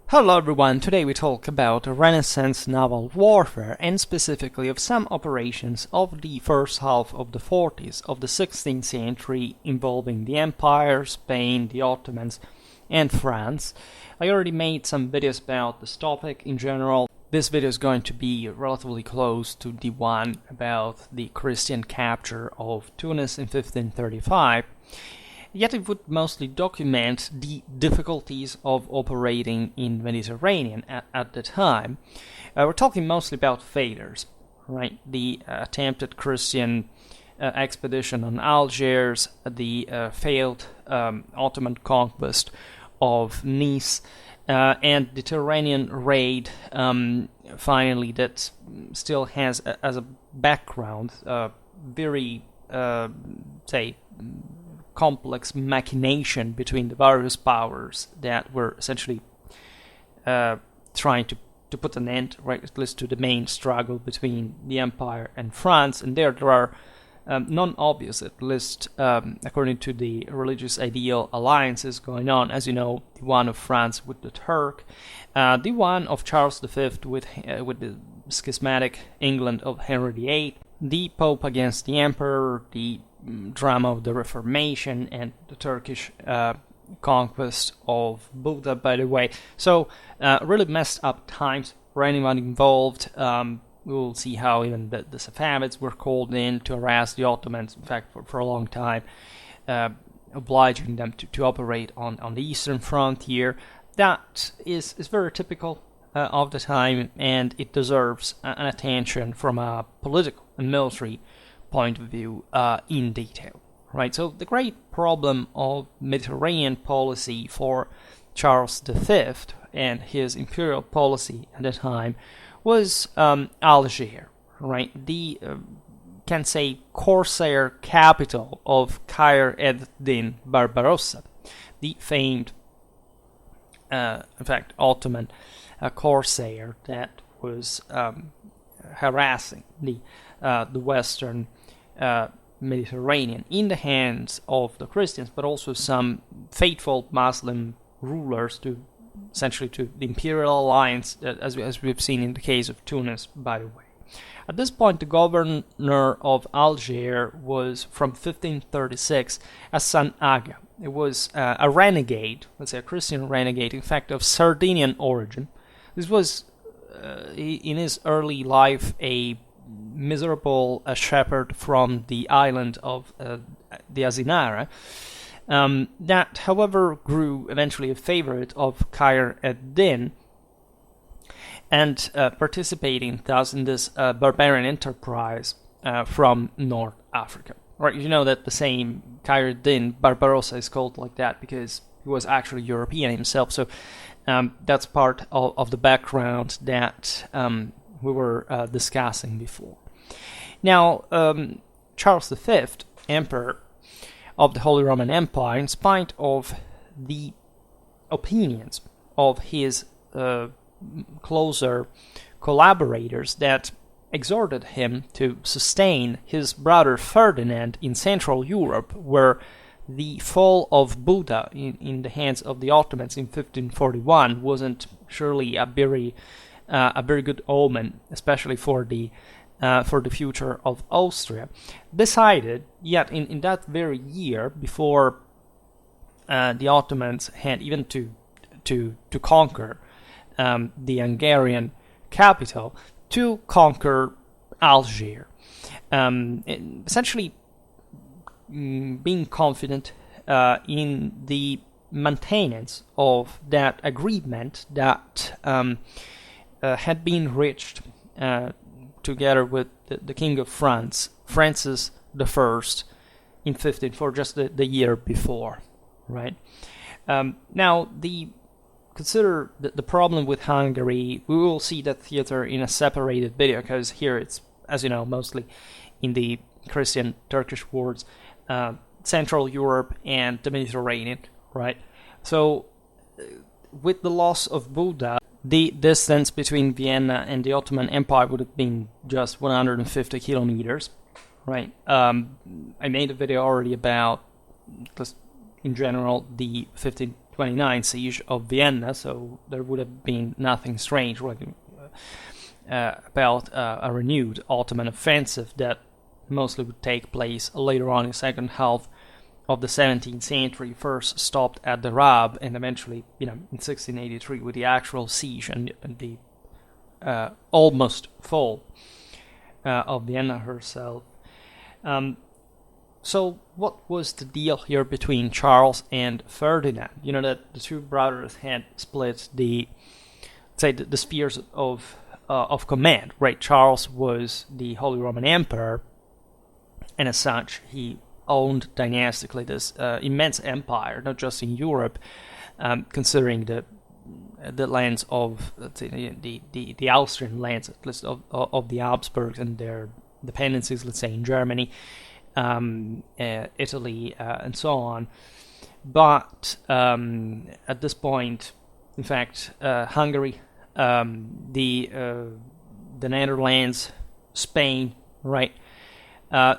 Hello everyone, today we talk about Renaissance naval warfare and specifically of some operations of the first half of the 40s of the 16th century involving the Empire, Spain, the Ottomans and France. I already made some videos about this topic in general. This video is going to be relatively close to the one about the Christian capture of Tunis in 1535. Yet it would mostly document the difficulties of operating in Mediterranean at the time. We're talking mostly about failures, right? The attempted Christian expedition on Algiers, the failed Ottoman conquest of Nice, and the Tyrrhenian raid, finally, that still has as a background very, say, complex machination between the various powers that were essentially trying to put an end, right, at least to the main struggle between the Empire and France. And there are non-obvious, at least according to the religious ideal, alliances going on. As you know, the one of France with the Turk, the one of Charles V with the schismatic England of Henry VIII, the Pope against the Emperor, the drama of the Reformation, and the Turkish conquest of Buddha, by the way. So really messed up times for anyone involved. We will see how even the Safavids were called in to harass the Ottomans, in fact, for a long time, obliging them to operate on the eastern frontier. That is very typical of the time, and it deserves an attention from a political and military point of view in detail, right? So the great problem of Mediterranean policy for Charles V and his imperial policy at the time was Algiers, right? The can say corsair capital of Khayr ed-Din Barbarossa, the famed, in fact, Ottoman corsair that was harassing the Western Mediterranean in the hands of the Christians, but also some faithful Muslim rulers to essentially to the imperial alliance, as we've seen in the case of Tunis, by the way. At this point, the governor of Algiers was from 1536 Hassan Aga. It was a renegade, let's say a Christian renegade, in fact, of Sardinian origin. This was, in his early life, a miserable shepherd from the island of the Asinara, that, however, grew eventually a favorite of Khayr ed-Din, and participating thus in this barbarian enterprise from North Africa. Right, you know that the same Khayr ed-Din Barbarossa is called like that because he was actually European himself. So that's part of the background that we were discussing before. Now, Charles V, Emperor of the Holy Roman Empire, in spite of the opinions of his closer collaborators that exhorted him to sustain his brother Ferdinand in Central Europe, where the fall of Buddha in the hands of the Ottomans in 1541 wasn't surely a very good omen, especially for the future of Austria, decided, yet in that very year, before the Ottomans had even to conquer the Hungarian capital, to conquer Algiers, essentially being confident in the maintenance of that agreement that had been reached together with the King of France, Francis I, in 1504, just the year before, right? Now, consider the problem with Hungary. We will see that theater in a separated video, because here it's, as you know, mostly in the Christian Turkish wars, Central Europe and the Mediterranean, right? So, with the loss of Buddha, the distance between Vienna and the Ottoman Empire would have been just 150 kilometers, right? I made a video already about, in general, the 29 siege of Vienna, so there would have been nothing strange about a renewed Ottoman offensive that mostly would take place later on in the second half of the 17th century, first stopped at the Rab, and eventually, in 1683 with the actual siege and the almost fall of Vienna herself. So what was the deal here between Charles and Ferdinand? You know that the two brothers had split the spheres of command, right? Charles was the Holy Roman Emperor, and as such, he owned dynastically this immense empire, not just in Europe, considering the lands of, let's say, the Austrian lands, at least of the Habsburgs and their dependencies, let's say in Germany, Italy, and so on. But at this point, in fact, Hungary, the Netherlands, Spain, right?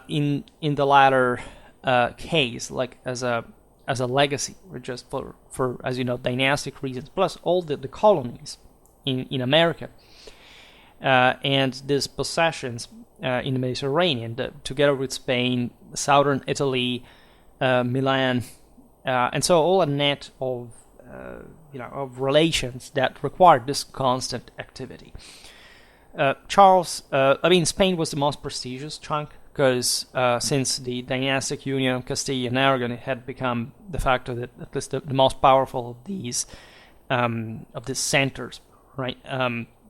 In the latter case, like as a legacy, or just for as you know, dynastic reasons, plus all the colonies in America, and these possessions in the Mediterranean, together with Spain, southern Italy, Milan, and so all a net of of relations that required this constant activity. Spain was the most prestigious chunk, because since the dynastic union of Castile and Aragon, it had become de facto at least the most powerful of these centers, right?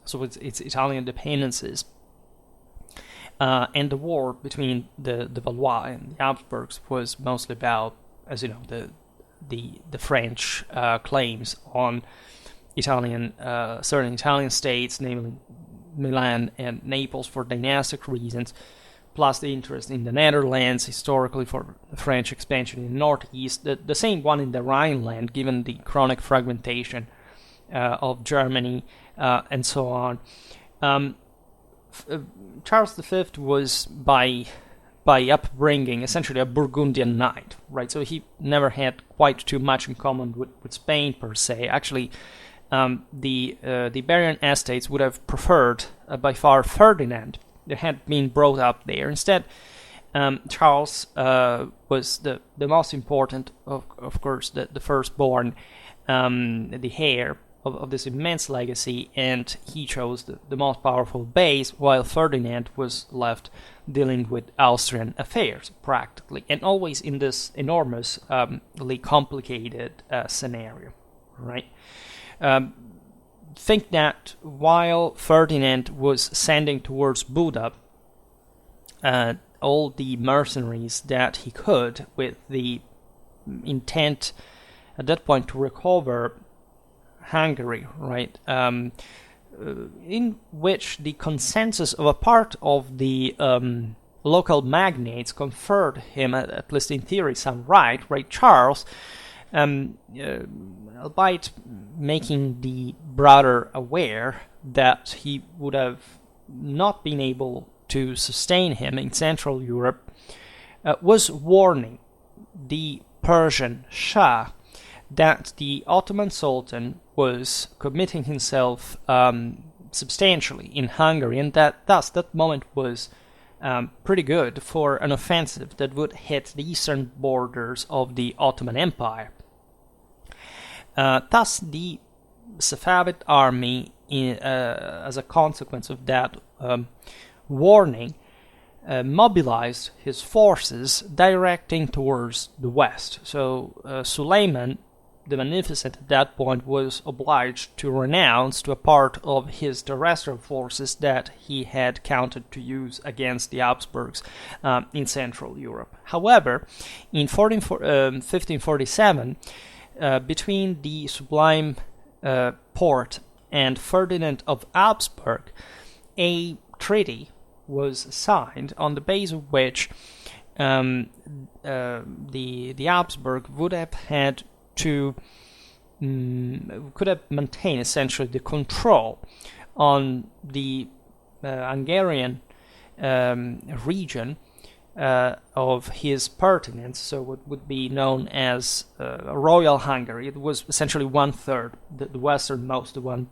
So it's Italian dependencies, and the war between the Valois and the Habsburgs was mostly about, as you know, the French claims on certain Italian states, namely Milan and Naples, for dynastic reasons, plus the interest in the Netherlands historically for the French expansion in the northeast, the same one in the Rhineland, given the chronic fragmentation of Germany, and so on. Charles V was by upbringing essentially a Burgundian knight, right? So he never had quite too much in common with Spain per se. Actually, the Iberian estates would have preferred by far Ferdinand that had been brought up there. Instead, Charles was the most important, of course, the firstborn, the heir of this immense legacy, and he chose the most powerful base, while Ferdinand was left dealing with Austrian affairs, practically, and always in this enormously complicated scenario, right? Think that while Ferdinand was sending towards Buda all the mercenaries that he could, with the intent at that point to recover Hungary, right? In which the consensus of a part of the local magnates conferred him, at least in theory, some right? Charles, albeit making the brother aware that he would have not been able to sustain him in Central Europe, was warning the Persian Shah that the Ottoman Sultan was committing himself substantially in Hungary, and that thus that moment was pretty good for an offensive that would hit the eastern borders of the Ottoman Empire. Thus, the Safavid army, as a consequence of that warning, mobilized his forces directing towards the west. So Suleiman the Magnificent at that point was obliged to renounce to a part of his terrestrial forces that he had counted to use against the Habsburgs in Central Europe. However, in 1547, between the Sublime Porte and Ferdinand of Habsburg, a treaty was signed on the basis of which the Habsburg would have had to could have maintained essentially the control on the Hungarian region of his pertinence, so what would be known as Royal Hungary. It was essentially 1/3, the westernmost, the one,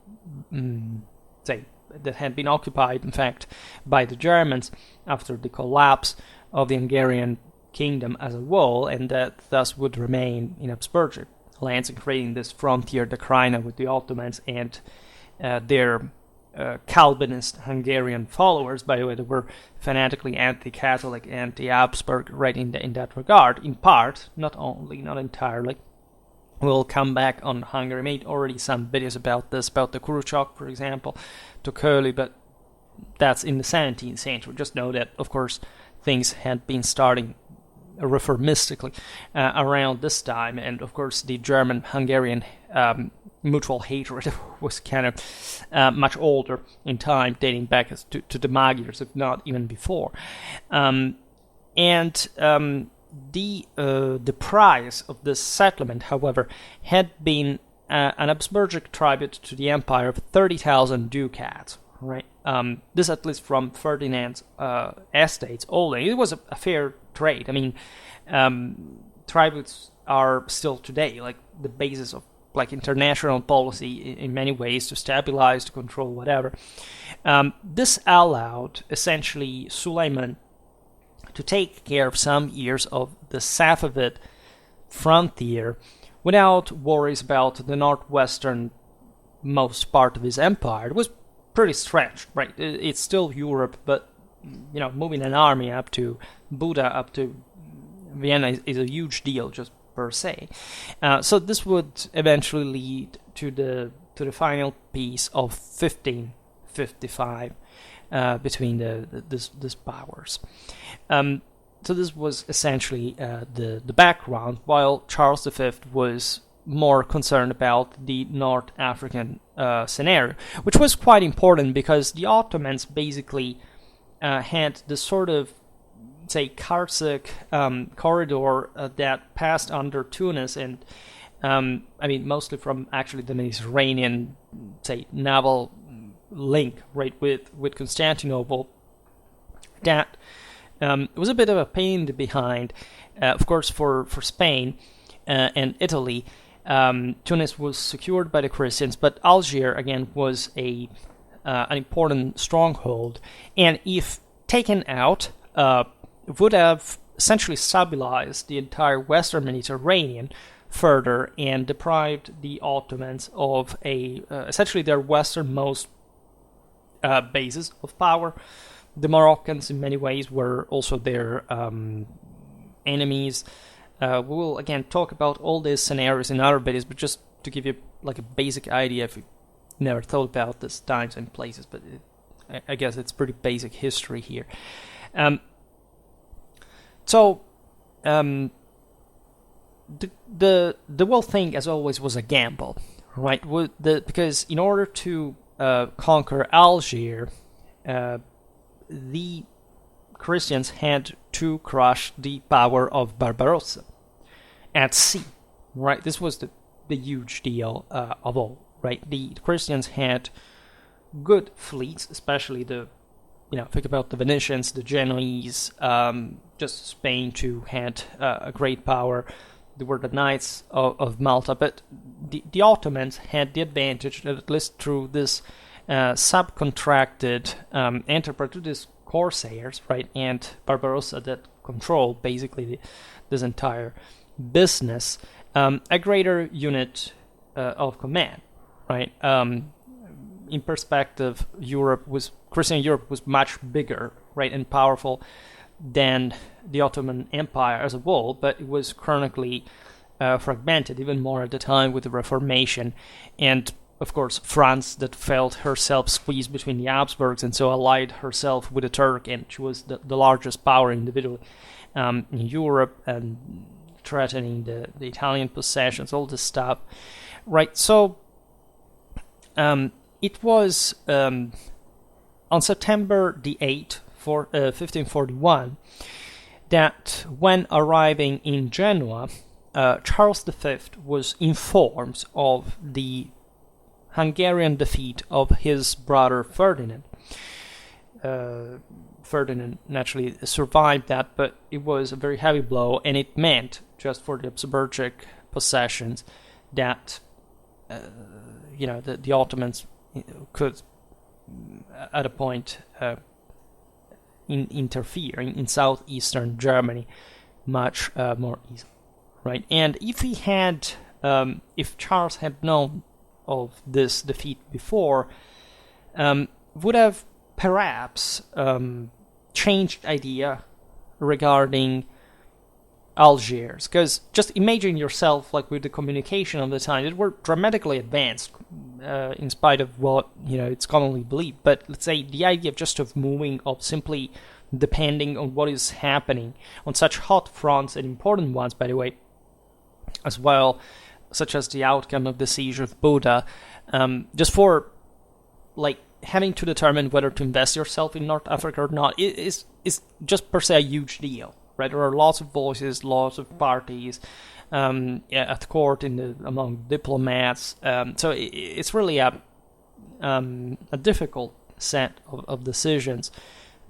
say, that had been occupied, in fact, by the Germans after the collapse of the Hungarian kingdom as a whole, and that thus would remain in Habsburgic lands, and creating this frontier doctrina with the Ottomans and their Calvinist Hungarian followers, by the way, that were fanatically anti-Catholic, anti-Habsburg, right, in that regard, in part, not entirely. We'll come back on Hungary. Made already some videos about this, about the Kurucsok, for example, to Curly, but that's in the 17th century. Just know that, of course, things had been starting reformistically around this time, and of course the German-Hungarian mutual hatred was kind of much older in time, dating back to the Magyars, if not even before. The price of this settlement, however, had been an Habsburgic tribute to the empire of 30,000 ducats. Right, this at least from Ferdinand's estates only. It was a fair trade. I mean, tributes are still today like the basis of like international policy in many ways, to stabilize, to control, whatever. This allowed essentially Suleiman to take care of some years of the Safavid frontier without worries about the northwestern most part of his empire. It was pretty stretched, right? It's still Europe, but moving an army up to Buda, up to Vienna is a huge deal just per se. So this would eventually lead to the final peace of 1555 between these powers. So this was essentially the background, while Charles V was more concerned about the North African scenario, which was quite important because the Ottomans basically had this sort of, say, Karsak corridor that passed under Tunis, and mostly from actually the Mediterranean, say, naval link, right, with Constantinople. That was a bit of a pain in the behind, of course, for Spain and Italy. Tunis was secured by the Christians, but Algiers again was an important stronghold, and if taken out, would have essentially stabilized the entire Western Mediterranean further and deprived the Ottomans of essentially their westernmost basis of power. The Moroccans, in many ways, were also their enemies. We will again talk about all these scenarios in other videos, but just to give you like a basic idea, if you never thought about these times and places, but I guess it's pretty basic history here. So the whole thing, as always, was a gamble, right? Because in order to conquer Algiers, the Christians had to crush the power of Barbarossa at sea, right? This was the huge deal of all, right? The Christians had good fleets, especially think about the Venetians, the Genoese, just Spain too had a great power. There were the Knights of Malta, but the Ottomans had the advantage that, at least through this subcontracted enterprise, to these corsairs, right, and Barbarossa that controlled basically this entire business, a greater unit of command, right? In perspective, Christian Europe was much bigger, right, and powerful than the Ottoman Empire as a whole, but it was chronically fragmented, even more at the time with the Reformation, and of course France, that felt herself squeezed between the Habsburgs, and so allied herself with the Turk, and she was the largest power individually in Europe, and threatening the Italian possessions, all this stuff, right? So it was on September the 8th, 1541, that when arriving in Genoa, Charles V was informed of the Hungarian defeat of his brother Ferdinand. Ferdinand naturally survived that, but it was a very heavy blow, and it meant, just for the Habsburgic possessions, that the Ottomans could, at a point, interfere in southeastern Germany much more easily, right? And if Charles had known of this defeat before, would have perhaps changed idea regarding Algiers, because just imagine yourself, like, with the communication of the time, it were dramatically advanced, in spite of what it's commonly believed. But let's say the idea of moving, of simply depending on what is happening on such hot fronts, and important ones, by the way, as well, such as the outcome of the siege of Buda, just for like having to determine whether to invest yourself in North Africa or not, is just per se a huge deal. Right, there are lots of voices, lots of parties at court, among diplomats. So it's really a difficult set of decisions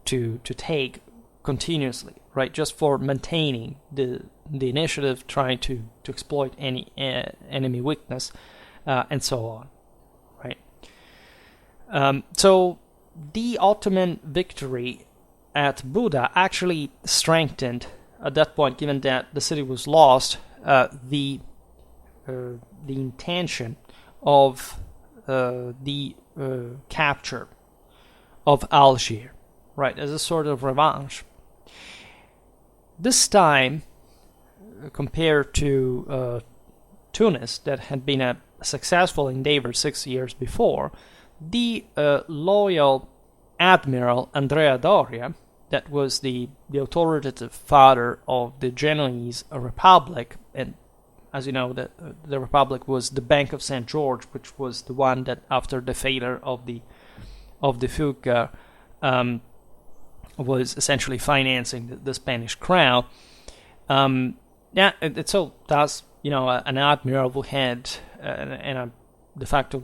to take continuously. Right, just for maintaining the initiative, trying to exploit any enemy weakness, and so on. Right. So the Ottoman victory at Buda actually strengthened, at that point, given that the city was lost, the intention of the capture of Algiers, right, as a sort of revanche. This time, compared to Tunis, that had been a successful endeavor 6 years before, the loyal Admiral Andrea Doria, that was the authoritative father of the Genoese Republic, and as you know, the Republic was the Bank of St. George, which was the one that, after the failure of the Fuga, was essentially financing the Spanish crown. So thus, an admiral who had and a de facto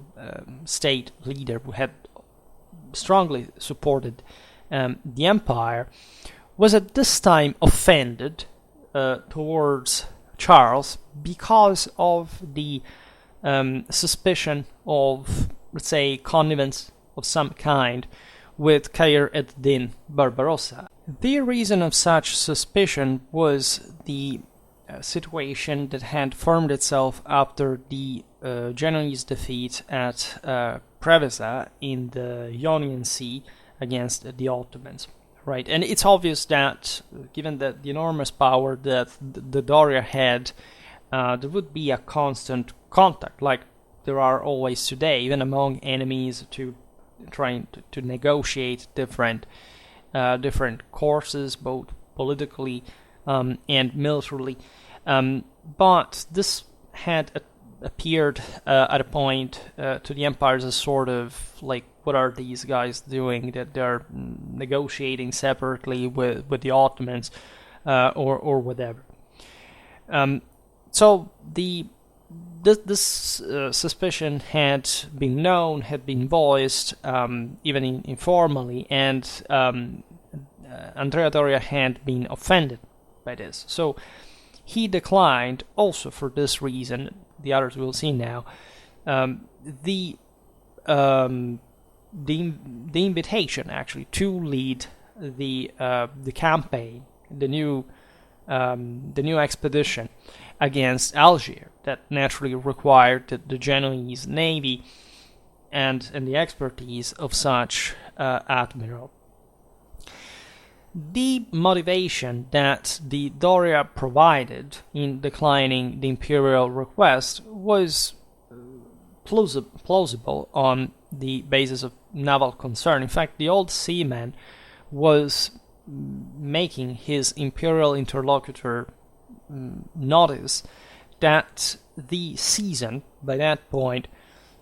state leader who had strongly supported the empire, was at this time offended towards Charles because of the suspicion of, let's say, connivance of some kind with Khayr ed-Din Barbarossa. The reason of such suspicion was the situation that had formed itself after the Genoese defeat at Preveza in the Ionian Sea against the Ottomans, right? And it's obvious that, given the enormous power that the Doria had, there would be a constant contact, like there are always today, even among enemies, to trying to negotiate different courses, both politically and militarily. But this had appeared at a point to the empire as a sort of like, what are these guys doing, that they're negotiating separately with the Ottomans or whatever. So this suspicion had been known, had been voiced, even informally, and Andrea Doria had been offended by this. So he declined, also for this reason, the others we'll see now, the invitation actually to lead the campaign, the new expedition against Algiers, that naturally required the Genoese navy and the expertise of such admiral. The motivation that the Doria provided in declining the imperial request was plausible on the basis of naval concern. In fact, the old seaman was making his imperial interlocutor notice that the season, by that point,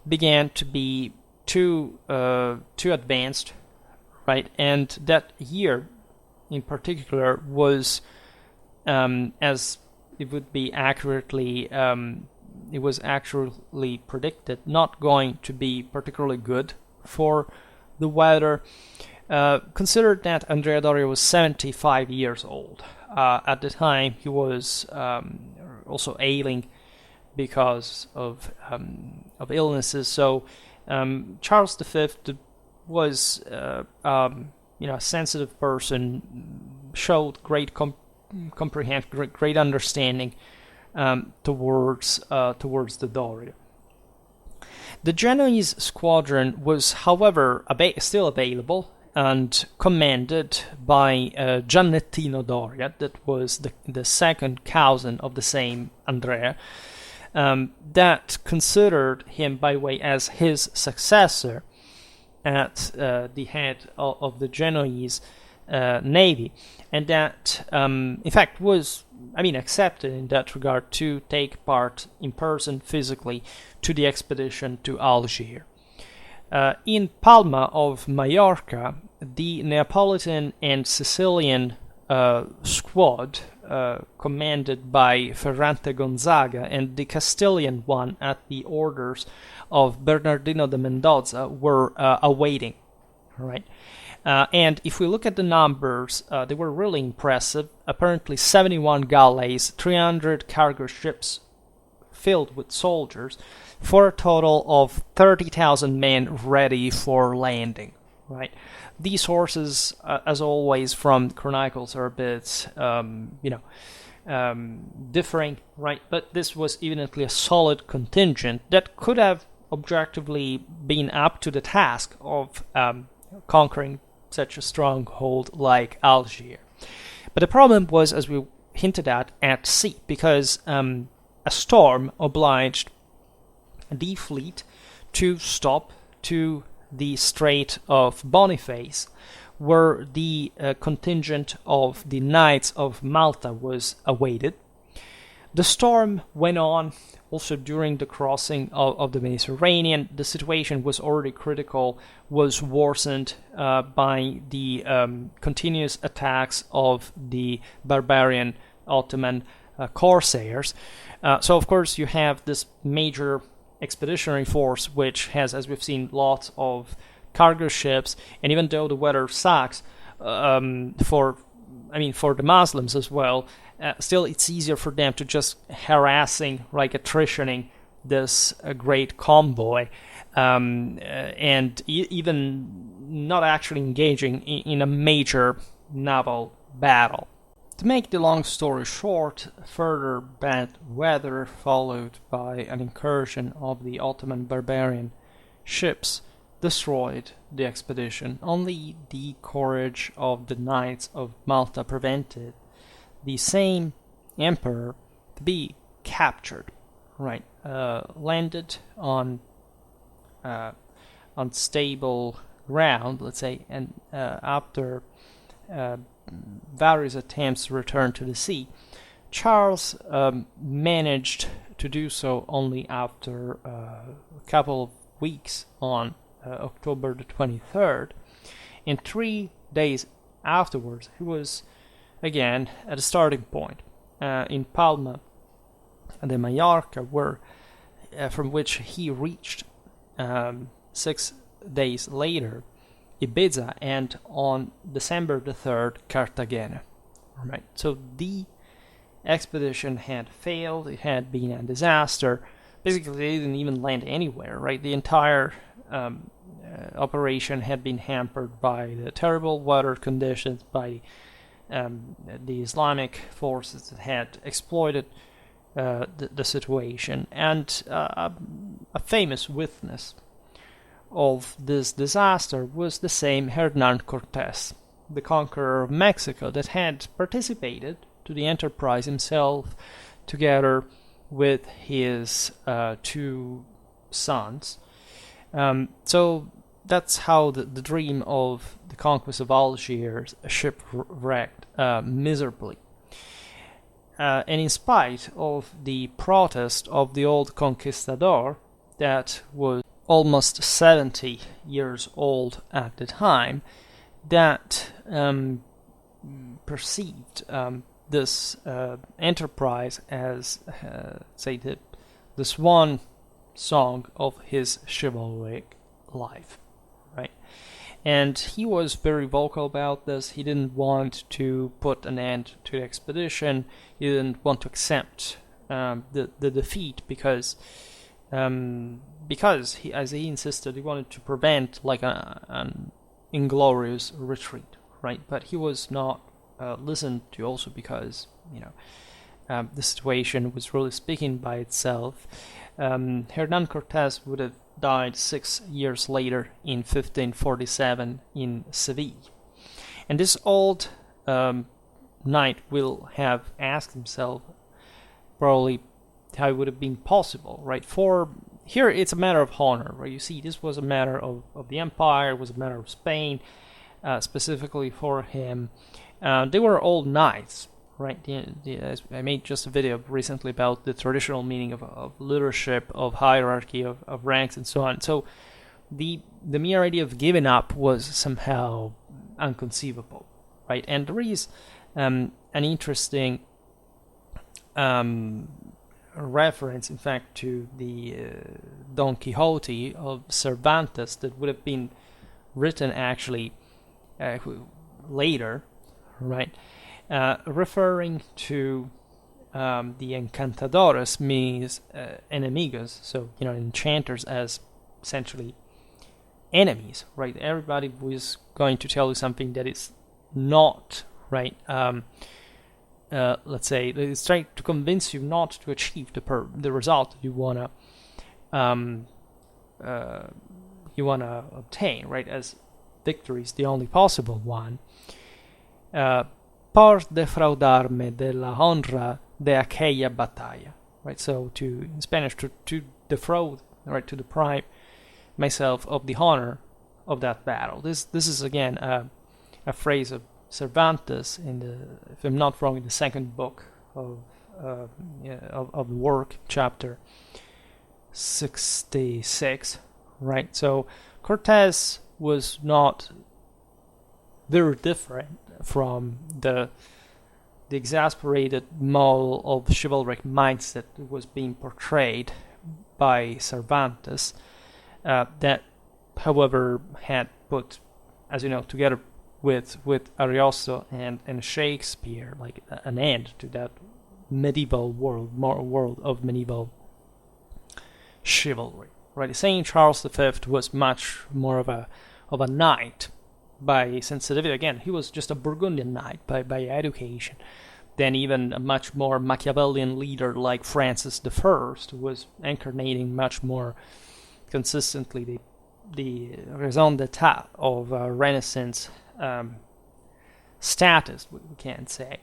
began to be too advanced, right? And that year, in particular, was, as it would be accurately, it was actually predicted, not going to be particularly good for the weather. Consider that Andrea Doria was 75 years old. At the time, he was also ailing because of illnesses. So Charles V was a sensitive person, showed great comprehension, great understanding towards the Doria. The Genoese squadron was, however, still available and commanded by Giannettino Doria, that was the second cousin of the same Andrea, that considered him by way as his successor at the head of the Genoese navy, and that, in fact, was, accepted in that regard to take part in person physically to the expedition to Algiers. In Palma of Majorca, the Neapolitan and Sicilian squad, commanded by Ferrante Gonzaga, and the Castilian one at the orders of Bernardino de Mendoza, were awaiting. Right? And if we look at the numbers, they were really impressive. Apparently 71 galleys, 300 cargo ships filled with soldiers, for a total of 30,000 men ready for landing. Right? These horses, as always, from chronicles are a bit, differing, right? But this was evidently a solid contingent that could have objectively been up to the task of conquering such a stronghold like Algiers. But the problem was, as we hinted at sea, because a storm obliged the fleet to stop to the Strait of Boniface, where the contingent of the Knights of Malta was awaited. The storm went on also during the crossing of the Mediterranean. The situation was already critical, was worsened by the continuous attacks of the barbarian Ottoman corsairs. So, of course, you have this major expeditionary force, which has, as we've seen, lots of cargo ships, and even though the weather sucks for the Muslims as well, still it's easier for them to just harassing, like attritioning this great convoy, and even not actually engaging in a major naval battle. To make the long story short, further bad weather followed by an incursion of the Ottoman barbarian ships destroyed the expedition. Only the courage of the Knights of Malta prevented the same emperor to be captured. Right, landed on unstable ground, let's say, and after various attempts to return to the sea, Charles managed to do so only after a couple of weeks on October the 23rd. In 3 days afterwards, he was again at a starting point in Palma de Mallorca, from which he reached 6 days later Ibiza, and on December the 3rd, Cartagena. Right. So the expedition had failed, it had been a disaster. Basically, they didn't even land anywhere, right? The entire operation had been hampered by the terrible weather conditions, by the Islamic forces that had exploited the situation. And a famous witness of this disaster was the same Hernan Cortés, the conqueror of Mexico, that had participated to the enterprise himself, together with his 2 sons. So that's how the dream of the conquest of Algiers shipwrecked miserably. And in spite of the protest of the old conquistador, that was almost 70 years old at the time, that perceived this enterprise as, say, the swan song of his chivalric life. right? And he was very vocal about this. He didn't want to put an end to the expedition. He didn't want to accept the defeat because he, as he insisted, he wanted to prevent like an inglorious retreat, right? But he was not listened to, also because the situation was really speaking by itself. Hernan Cortés would have died 6 years later in 1547 in Seville. And this old knight will have asked himself probably how it would have been possible, right? For here it's a matter of honor, right? You see, this was a matter of the empire, it was a matter of Spain, specifically for him. They were old knights, right? I made just a video recently about the traditional meaning of leadership, of hierarchy, of ranks, and so on. So the mere idea of giving up was somehow unconceivable, right? And there is an interesting reference, in fact, to the Don Quixote of Cervantes that would have been written actually later, right? Referring to the encantadores, means enemigos, so enchanters, as essentially enemies, right? Everybody was going to tell you something that is not right. Let's say it's trying to convince you not to achieve the result you wanna obtain, right? As victory is the only possible one. Por defraudarme de la honra de aquella batalla, right? So in Spanish, to defraud, right? To deprive myself of the honor of that battle. This is again a phrase of Cervantes in if I'm not wrong, in the second book of the work, chapter 66, right? So Cortés was not very different from the exasperated mole of chivalric mindset that was being portrayed by Cervantes, that, however, had put, as you know, together with Ariosto and Shakespeare, like an end to that medieval world of medieval chivalry, right? Saint Charles V was much more of a knight by sensitivity. Again, he was just a Burgundian knight by education, than even a much more Machiavellian leader like Francis I, who was incarnating much more consistently the raison d'etat of Renaissance status, we can say.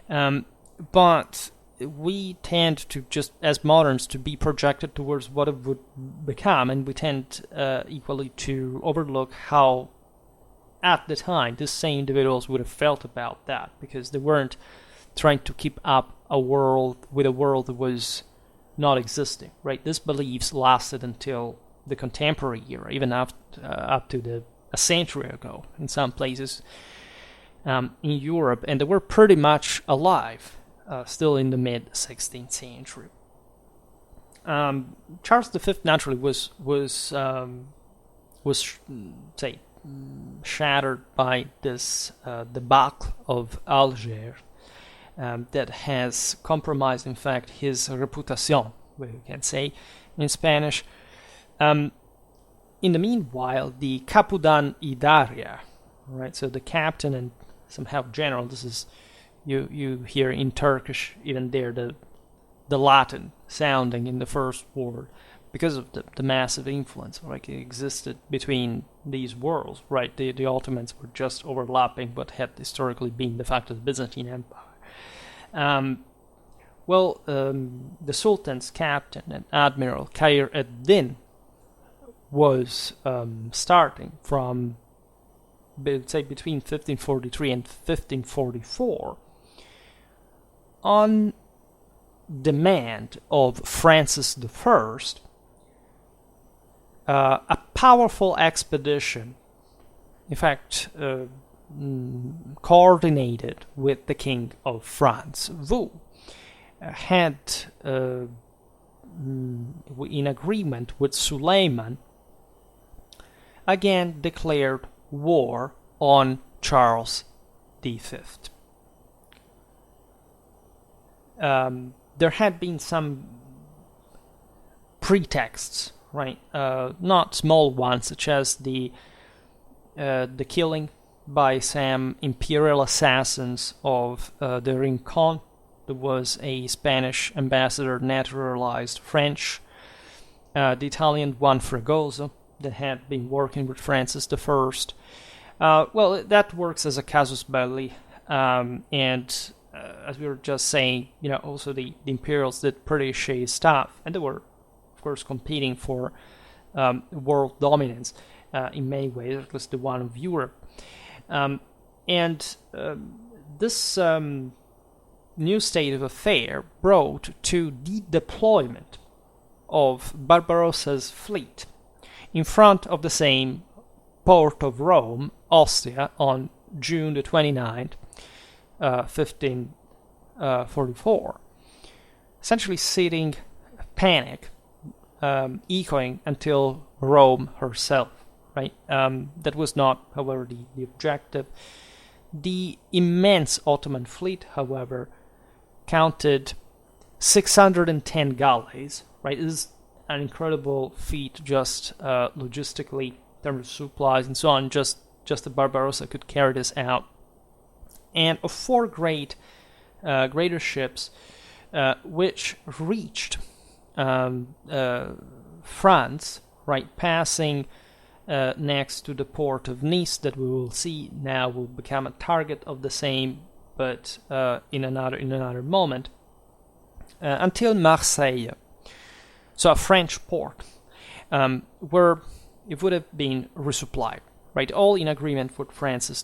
But we tend to, just as moderns, to be projected towards what it would become, and we tend equally to overlook how at the time these same individuals would have felt about that, because they weren't trying to keep up with a world that was not existing, right? These beliefs lasted until the contemporary era, even up to a century ago in some places in Europe, and they were pretty much alive still in the mid-16th century. Charles V naturally was say, shattered by this debacle of Algiers that has compromised, in fact, his reputation, we can say in Spanish. In the meanwhile, the Kapudan-i, right? So the captain and somehow general. This is you hear in Turkish even there the Latin sounding in the first word, because of the massive influence like existed between these worlds, right? The Ottomans were just overlapping what had historically been de facto the Byzantine Empire. The Sultan's captain and Admiral Khayr ed-Din was starting from, say, between 1543 and 1544 on demand of Francis I, a powerful expedition, in fact, coordinated with the King of France, who had, in agreement with Suleiman, again declared war on Charles V. There had been some pretexts, right? Not small ones, such as the killing by some imperial assassins of the Rincon. There was a Spanish ambassador naturalized French, the Italian Juan Fregoso, that had been working with Francis I. Well, that works as a casus belli, and as we were just saying, also the Imperials did pretty shady stuff, and they were, of course, competing for world dominance in many ways, at least the one of Europe. This new state of affair brought to the deployment of Barbarossa's fleet in front of the same port of Rome, Ostia, on June the 29th, 1544, essentially setting panic, echoing until Rome herself. Right? That was not, however, the objective. The immense Ottoman fleet, however, counted 610 galleys. Right? This is an incredible feat, just logistically, in terms of supplies and so on. Just that Barbarossa could carry this out. And of four greater ships, which reached France, right, passing next to the port of Nice, that we will see now will become a target of the same, but in another moment, until Marseille, so a French port, where it would have been resupplied, right? All in agreement with Francis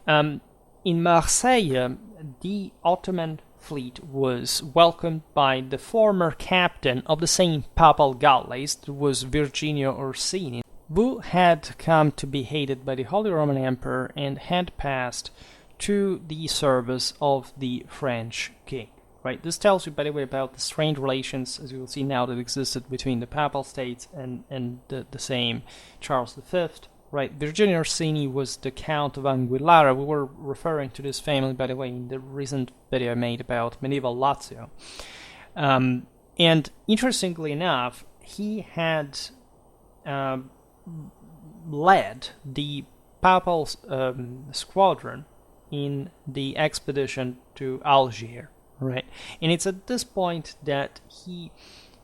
I. In Marseille, the Ottoman fleet was welcomed by the former captain of the same papal galleys, that was Virginio Orsini, who had come to be hated by the Holy Roman Emperor and had passed to the service of the French king. Right? This tells you, by the way, about the strained relations, as you will see now, that existed between the Papal States and the same Charles V. Right? Virginio Orsini was the Count of Anguillara. We were referring to this family, by the way, in the recent video I made about medieval Lazio. And interestingly enough, he had led the Papal squadron in the expedition to Algiers. Right, and it's at this point that he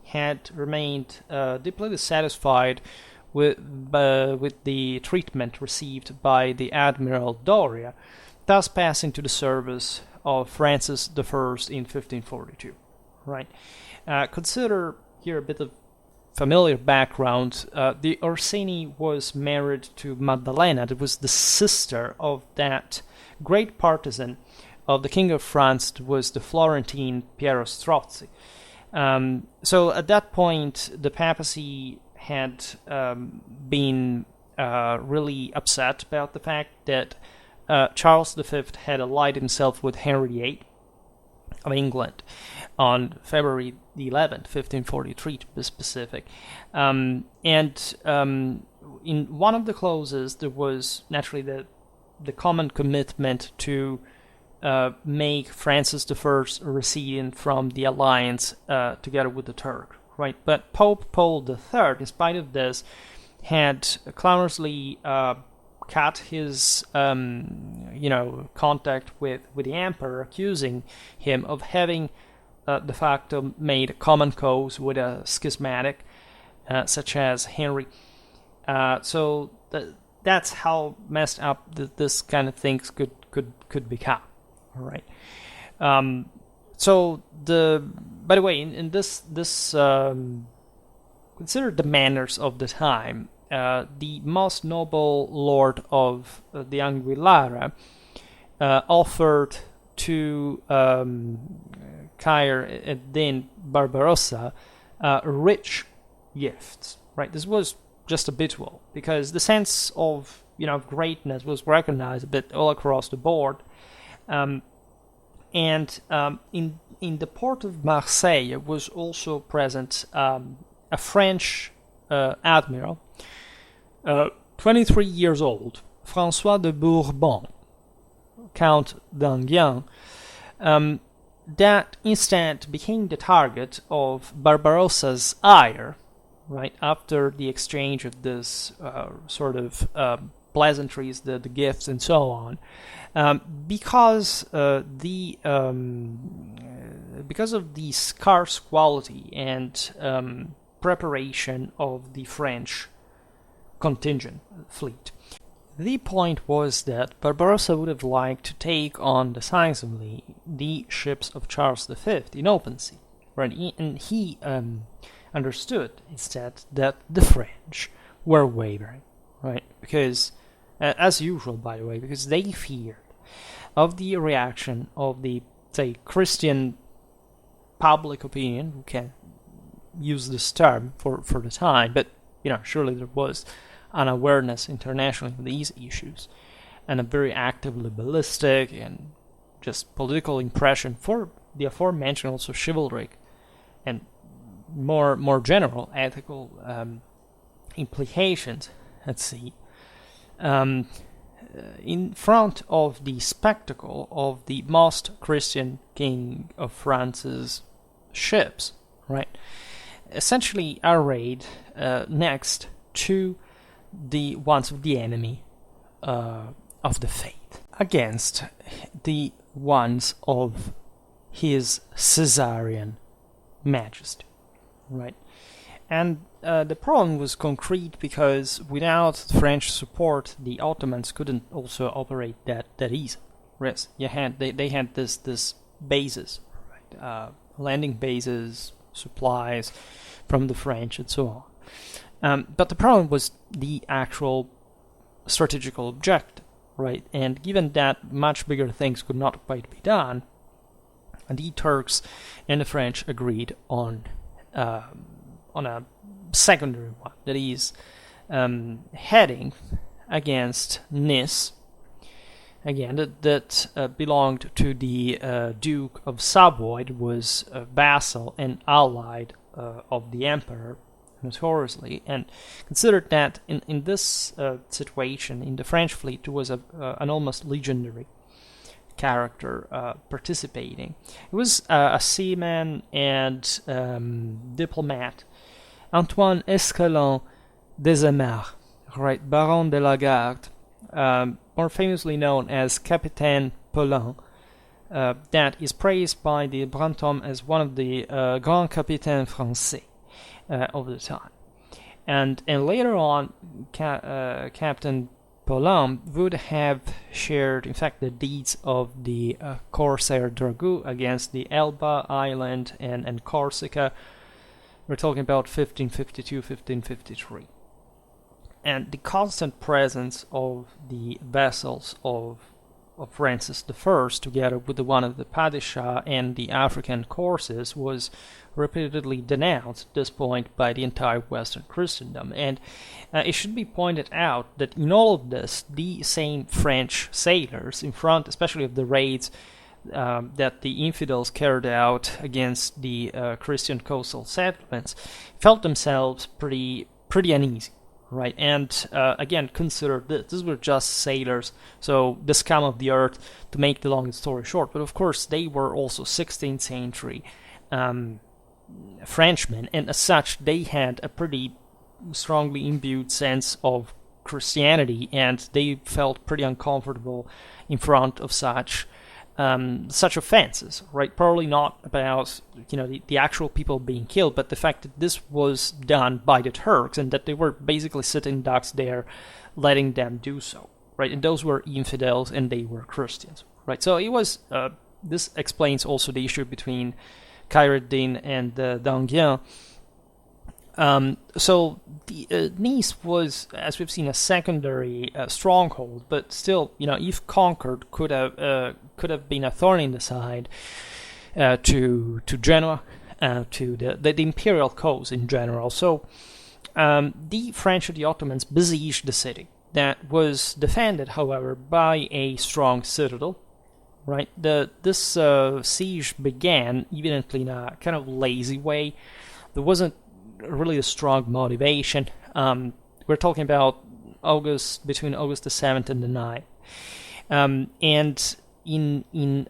had remained deeply dissatisfied with the treatment received by the Admiral Doria, thus passing to the service of Francis I in 1542. Right, consider here a bit of familiar background. The Orsini was married to Maddalena, that was the sister of that great partisan of the King of France, was the Florentine Piero Strozzi. So at that point, the papacy had been really upset about the fact that Charles V had allied himself with Henry VIII of England on February the 11th, 1543 to be specific. In one of the clauses, there was naturally the common commitment to make Francis I recede from the alliance together with the Turk, right? But Pope Paul III, in spite of this, had clamorously cut his, contact with the emperor, accusing him of having de facto made a common cause with a schismatic, such as Henry. So that's how messed up this kind of things could become. All right. So by the way, in this consider the manners of the time. The most noble lord of the Anguillara offered to Khayr ed-Din Barbarossa rich gifts. Right. This was just habitual because the sense of greatness was recognized a bit all across the board. In the port of Marseille was also present a French admiral 23 years old, François de Bourbon, Count d'Enghien, that instead became the target of Barbarossa's ire, right, after the exchange of this sort of pleasantries, the gifts, and so on, because of the scarce quality and preparation of the French contingent fleet. The point was that Barbarossa would have liked to take on decisively the ships of Charles V in open sea, right? And he understood instead that the French were wavering, right? Because, as usual, by the way, because they feared of the reaction of the, say, Christian public opinion, who can use this term for the time, but, surely there was an awareness internationally of these issues, and a very actively ballistic and just political impression for the aforementioned also chivalric and more general ethical implications at sea, in front of the spectacle of the most Christian king of France's ships, right? Essentially arrayed next to the ones of the enemy of the faith, against the ones of his Caesarian majesty, right? And the problem was concrete because without French support, the Ottomans couldn't also operate that easy. Yes, they had this bases, right? Landing bases, supplies from the French, and so on. But the problem was the actual strategical objective, right? And given that much bigger things could not quite be done, the Turks and the French agreed on a secondary one, that is, heading against Nice, again, that belonged to the Duke of Savoy. It was a vassal and allied of the Emperor, notoriously, and considered that in this situation, in the French fleet, there was an almost legendary character participating. It was a seaman and diplomat, Antoine Escalon des Amarres, right, Baron de la Garde, more famously known as Capitaine Paulin, that is praised by the Brantôme as one of the Grands Capitaines Français of the time. And later on, Captain Paulin would have shared, in fact, the deeds of the Corsair Dragoo against the Elba Island and Corsica. We're talking about 1552, 1553. And the constant presence of the vessels of Francis I, together with the one of the Padishah and the African courses, was repeatedly denounced at this point by the entire Western Christendom. And it should be pointed out that in all of this, the same French sailors, in front especially of the raids that the infidels carried out against the Christian coastal settlements, felt themselves pretty uneasy, right? And again, consider this were just sailors, so the scum of the earth, to make the long story short. But of course, they were also 16th century Frenchmen, and as such, they had a pretty strongly imbued sense of Christianity, and they felt pretty uncomfortable in front of such offenses, right? Probably not about the actual people being killed, but the fact that this was done by the Turks and that they were basically sitting ducks there, letting them do so, right? And those were infidels and they were Christians, right? So it was this explains also the issue between Khaireddin and d'Enghien. So the Nice was, as we've seen, a secondary stronghold, but still, if conquered, could have been a thorn in the side to Genoa, to the imperial cause in general. So the French and the Ottomans besieged the city, that was defended, however, by a strong citadel. Right, this siege began evidently in a kind of lazy way. There wasn't really a strong motivation. We're talking about between August the 7th and the 9th. And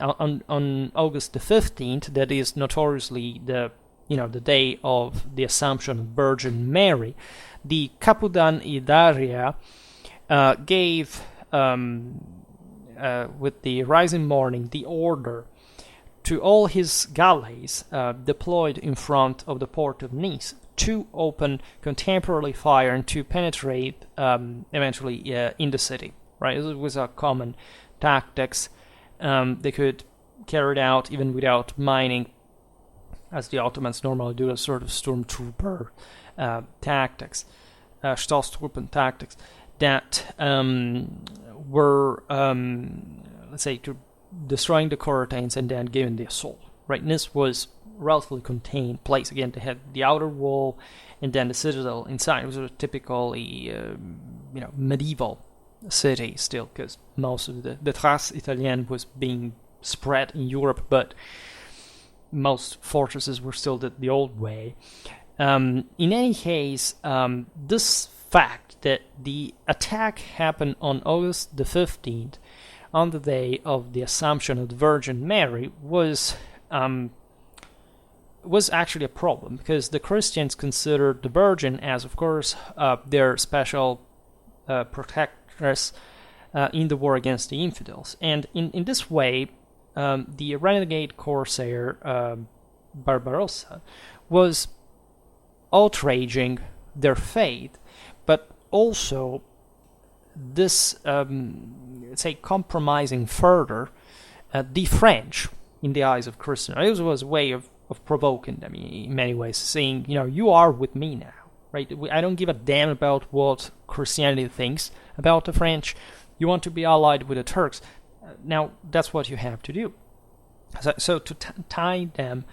on August the 15th, that is notoriously the day of the Assumption of Virgin Mary, the Kapudan-i gave, with the rising morning, the order to all his galleys deployed in front of the port of Nice to open contemporary fire and to penetrate eventually in the city. Right, it was a common tactics. They could carry it out even without mining, as the Ottomans normally do, a sort of stormtrooper tactics, Stoßtruppen tactics that were, let's say, to destroying the Courtains and then giving the assault. Right, and this was relatively contained place. Again, they had the outer wall and then the citadel inside. It was a typically, medieval city still, because most of the Trace Italienne was being spread in Europe, but most fortresses were still the old way. In any case, this fact that the attack happened on August the 15th, on the day of the Assumption of the Virgin Mary, was actually a problem, because the Christians considered the Virgin as, of course, their special protectress in the war against the infidels. And in this way, the renegade corsair Barbarossa was outraging their faith, but also this, compromising further the French in the eyes of Christendom. It was a way of provoking them in many ways, saying, you are with me now, right? I don't give a damn about what Christianity thinks about the French. You want to be allied with the Turks. Now, that's what you have to do. So to tie them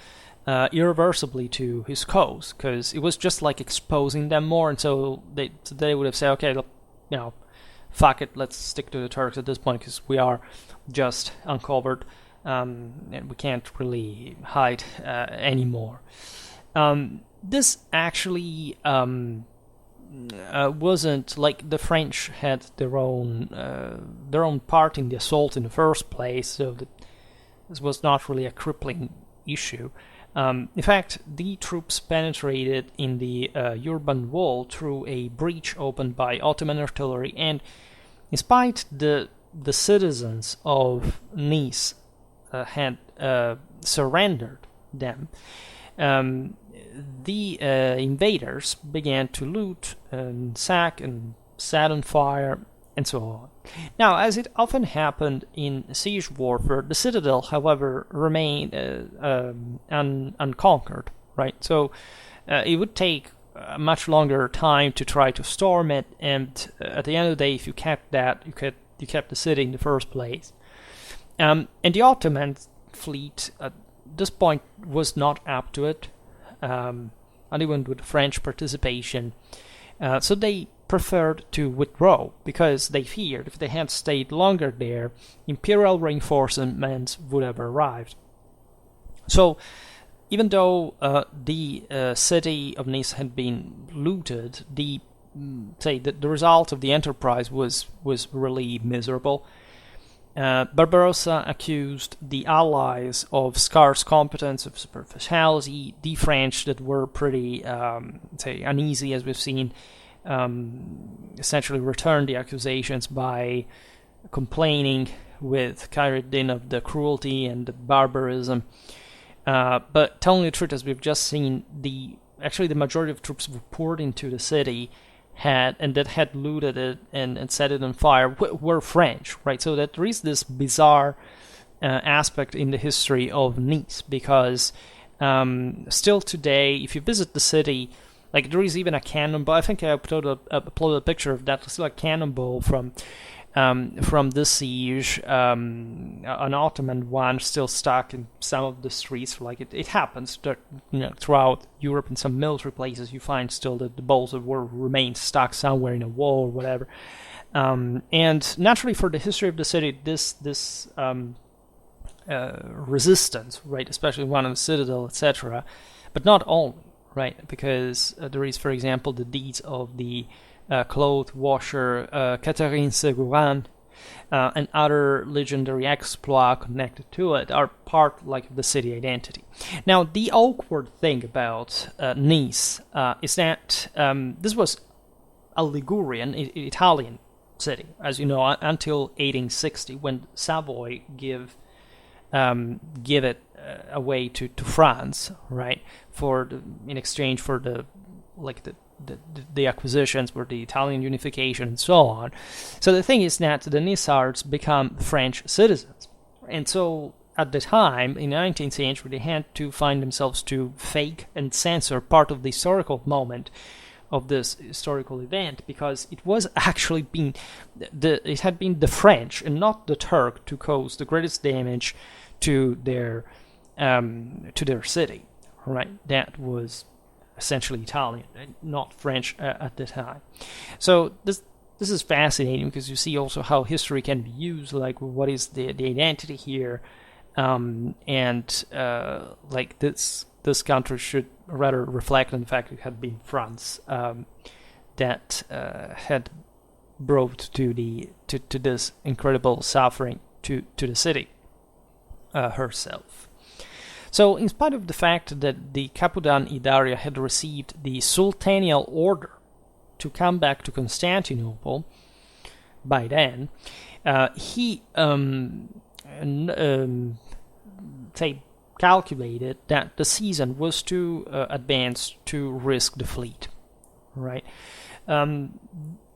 irreversibly to his cause, because it was just like exposing them more, and so they would have said, okay, fuck it, let's stick to the Turks at this point, because we are just uncovered, and we can't really hide anymore. This actually wasn't like the French had their own part in the assault in the first place, so this was not really a crippling issue. In fact, the troops penetrated in the urban wall through a breach opened by Ottoman artillery, and in spite the citizens of Nice had surrendered them, the invaders began to loot and sack and set on fire and so on. Now, as it often happened in siege warfare, the citadel, however, remained unconquered, right? So it would take a much longer time to try to storm it, and at the end of the day, if you kept that, you kept the city in the first place. And the Ottoman fleet at this point was not up to it, and even with French participation. So they preferred to withdraw, because they feared if they had stayed longer there, imperial reinforcements would have arrived. So even though the city of Nice had been looted, the result of the enterprise was really miserable. Barbarossa accused the Allies of scarce competence, of superficiality. The French, that were pretty uneasy, as we've seen, essentially returned the accusations by complaining with Khairuddin of the cruelty and the barbarism. But telling the truth, as we've just seen, the majority of troops who poured into the city had looted it and set it on fire were French, right? So that there is this bizarre aspect in the history of Nice, because still today, if you visit the city, like, there is even a cannonball. I think I uploaded a picture of that. There's still a cannonball from this siege, an Ottoman one, still stuck in some of the streets. Like, it happens that, throughout Europe, in some military places, you find still that the balls remain stuck somewhere in a wall or whatever. And naturally, for the history of the city, this resistance, right, especially one on the citadel, etc., but not only. Right, because there is, for example, the deeds of the cloth washer Catherine Seguin, and other legendary exploits connected to it are part of the city identity. Now, the awkward thing about Nice is that this was a Ligurian, Italian city, as you know, until 1860, when Savoy give it away to France, right? In exchange for the acquisitions for the Italian unification and so on. So the thing is that the Nissards become French citizens. And so at the time, in the 19th century, they had to find themselves to fake and censor part of the historical moment of this historical event, because it was actually it had been the French and not the Turk to cause the greatest damage to their city, right? That was essentially Italian, not French at the time. So this is fascinating, because you see also how history can be used, like what is the identity here, and this country should rather reflect on the fact it had been France that had brought to this incredible suffering to the city herself. So, in spite of the fact that the Kapudan-i Daria had received the sultanial order to come back to Constantinople by then, he calculated that the season was too advanced to risk the fleet, right?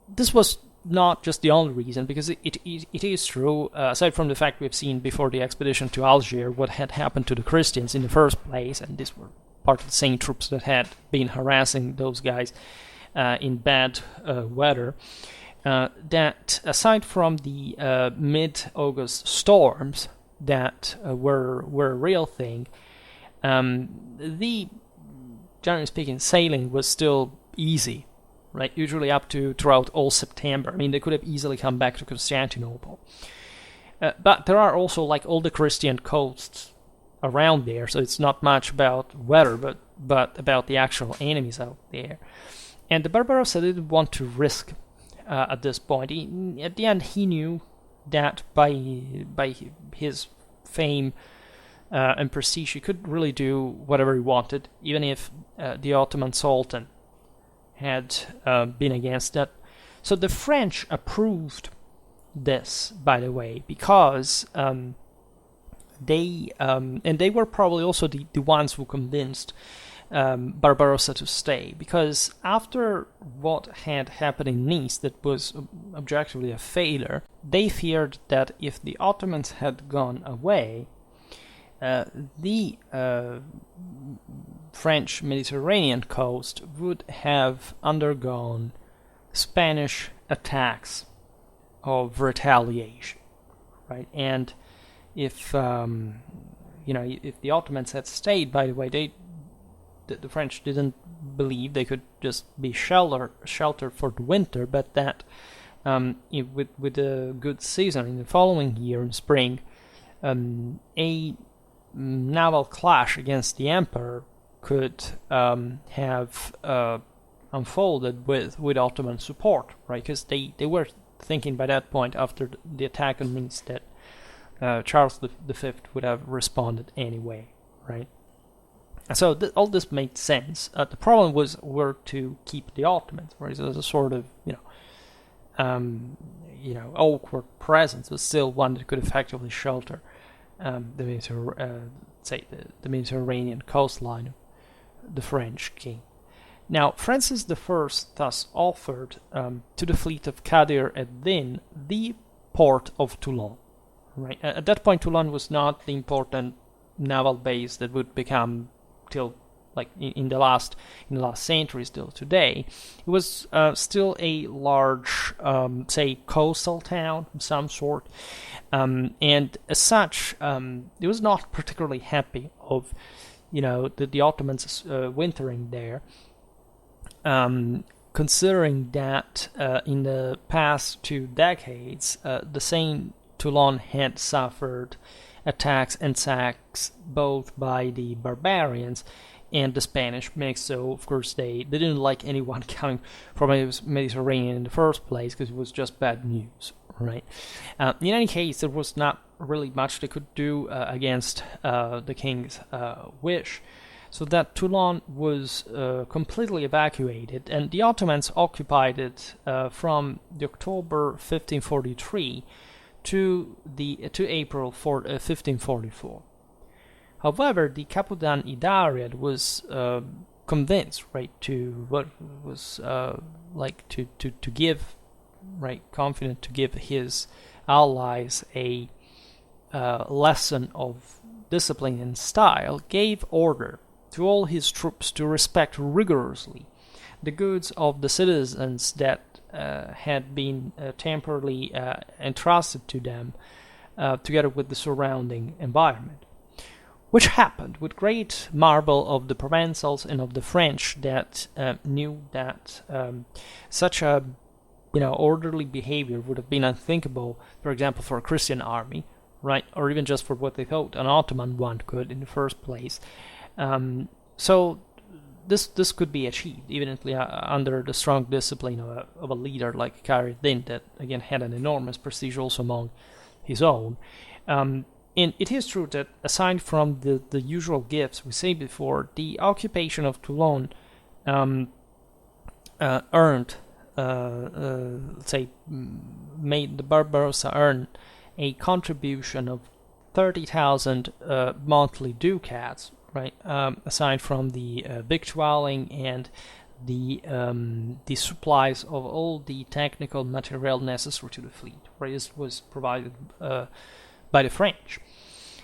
This was not just the only reason, because it is true, aside from the fact we've seen before the expedition to Algiers what had happened to the Christians in the first place, and these were part of the same troops that had been harassing those guys in bad weather, that aside from the mid-August storms that were a real thing, the, generally speaking, sailing was still easy, right? Usually up to throughout all September. I mean, they could have easily come back to Constantinople. But there are also all the Christian coasts around there, so it's not much about weather, but about the actual enemies out there. And the Barbarossa didn't want to risk at this point. At the end, he knew that by his fame and prestige, he could really do whatever he wanted, even if the Ottoman Sultan had been against that. So the French approved this, by the way, because they were probably also the ones who convinced Barbarossa to stay, because after what had happened in Nice, that was objectively a failure, they feared that if the Ottomans had gone away, the French Mediterranean coast would have undergone Spanish attacks of retaliation, right? And if if the Ottomans had stayed, by the way, the French didn't believe they could just be sheltered for the winter, but that with a good season in the following year in spring, a naval clash against the emperor could have unfolded with Ottoman support, right? Because they were thinking by that point, after the attack on Nice, that Charles V would have responded anyway, right? So all this made sense. The problem were to keep the Ottomans, right? So it was a sort of awkward presence, but still one that could effectively shelter the Mediterranean coastline of the French king. Now, Francis I thus offered to the fleet of Kadir ad-Din the port of Toulon. Right? At that point, Toulon was not the important naval base that would become till in the last century, still today. It was still a large, coastal town of some sort, and as such, it was not particularly happy of the Ottomans wintering there. Considering that in the past 2 decades, the same Toulon had suffered attacks and sacks both by the barbarians and the Spanish mix. So of course they didn't like anyone coming from the Mediterranean in the first place, because it was just bad news, right? In any case, there was not really much they could do against the king's wish, so that Toulon was completely evacuated, and the Ottomans occupied it from the October 1543 to April 1544. However, the Kapudan-i was convinced, right, to what was to give, right, confident to give his allies a lesson of discipline and style, gave order to all his troops to respect rigorously the goods of the citizens that had been temporarily entrusted to them, together with the surrounding environment. Which happened with great marvel of the Provençals and of the French, that knew that such a orderly behavior would have been unthinkable, for example, for a Christian army, right, or even just for what they thought an Ottoman one could in the first place. So this could be achieved, evidently under the strong discipline of a leader like Khaireddin, that again had an enormous prestige also among his own. And it is true that, aside from the usual gifts we said before, the occupation of Toulon earned, made the Barbarossa earn a contribution of 30,000 monthly ducats, right? Aside from the victualling and the supplies of all the technical material necessary to the fleet, right? This was provided by the French.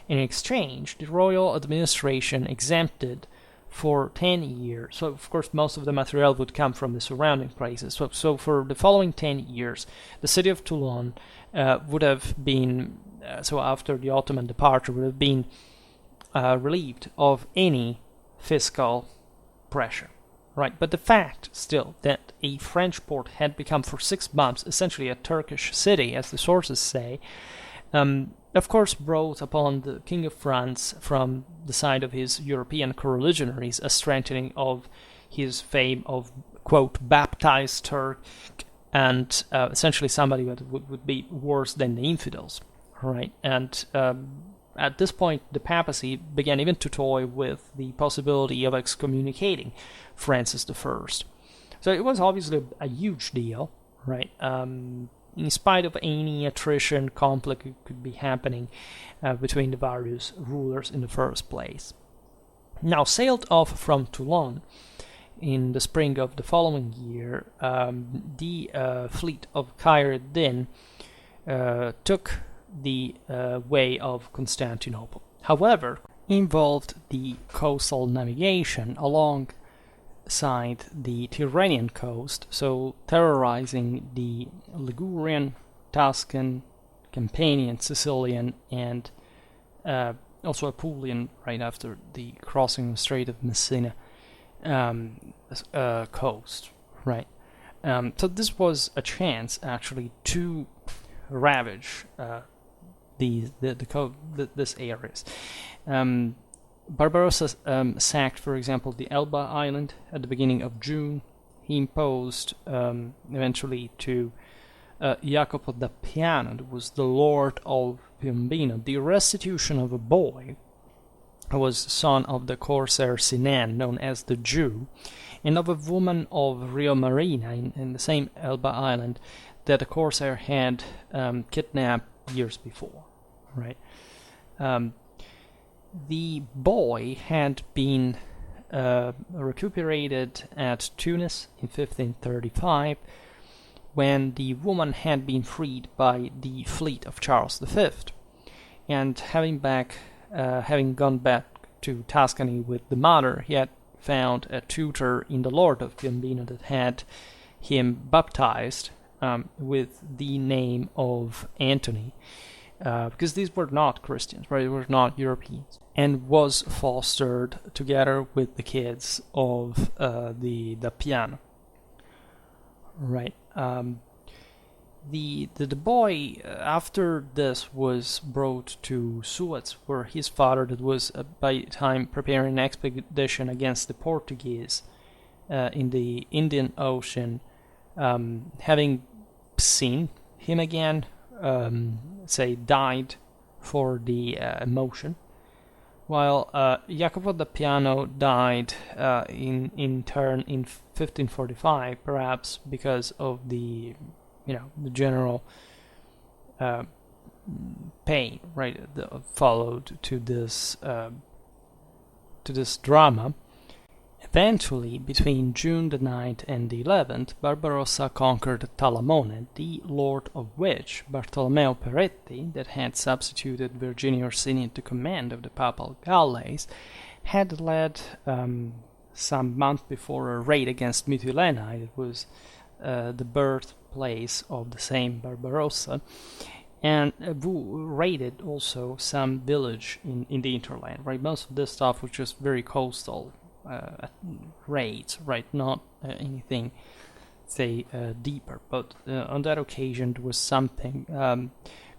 In exchange, the royal administration exempted for 10 years. So, of course, most of the material would come from the surrounding places. So for the following 10 years, the city of Toulon would have been, after the Ottoman departure, would have been relieved of any fiscal pressure. Right, but the fact still that a French port had become for 6 months essentially a Turkish city, as the sources say, of course brought upon the King of France, from the side of his European co-religionaries, a strengthening of his fame of, quote, baptized Turk, and essentially somebody that would be worse than the infidels, right? And at this point, the papacy began even to toy with the possibility of excommunicating Francis I. So it was obviously a huge deal, right? In spite of any attrition, conflict could be happening between the various rulers in the first place. Now, sailed off from Toulon in the spring of the following year, the fleet of Khaireddin took the way of Constantinople. However, involved the coastal navigation alongside the Tyrrhenian coast, so terrorizing the Ligurian, Tuscan, Campanian, Sicilian, and also Apulian, right after the crossing the Strait of Messina coast, right? So this was a chance actually to ravage these areas. Barbarossa sacked, for example, the Elba island at the beginning of June. He imposed eventually to Jacopo da Piano, who was the lord of Piombino, the restitution of a boy who was son of the corsair Sinan, known as the Jew, and of a woman of Rio Marina in the same Elba island that the corsair had kidnapped years before, right? The boy had been recuperated at Tunis in 1535, when the woman had been freed by the fleet of Charles V, and having gone back to Tuscany with the mother, he had found a tutor in the Lord of Piombino that had him baptized with the name of Anthony, because these were not Christians, right? They were not Europeans, and was fostered together with the kids of the Piano, right? the boy, after this, was brought to Suez, where his father, that was by the time preparing an expedition against the Portuguese in the Indian Ocean, having seen him again, died for the emotion, while Jacopo da Piano died in turn in 1545, perhaps because of the general pain, right, followed to this drama. Eventually, between June the 9th and the 11th, Barbarossa conquered Talamone, the lord of which, Bartolomeo Peretti, that had substituted Virginio Orsini to command of the Papal galleys, had led some month before a raid against Mytilene. It was the birthplace of the same Barbarossa, and who raided also some village in the hinterland, right? Most of this stuff was just very coastal raids, right? Not anything, deeper. But on that occasion, there was something.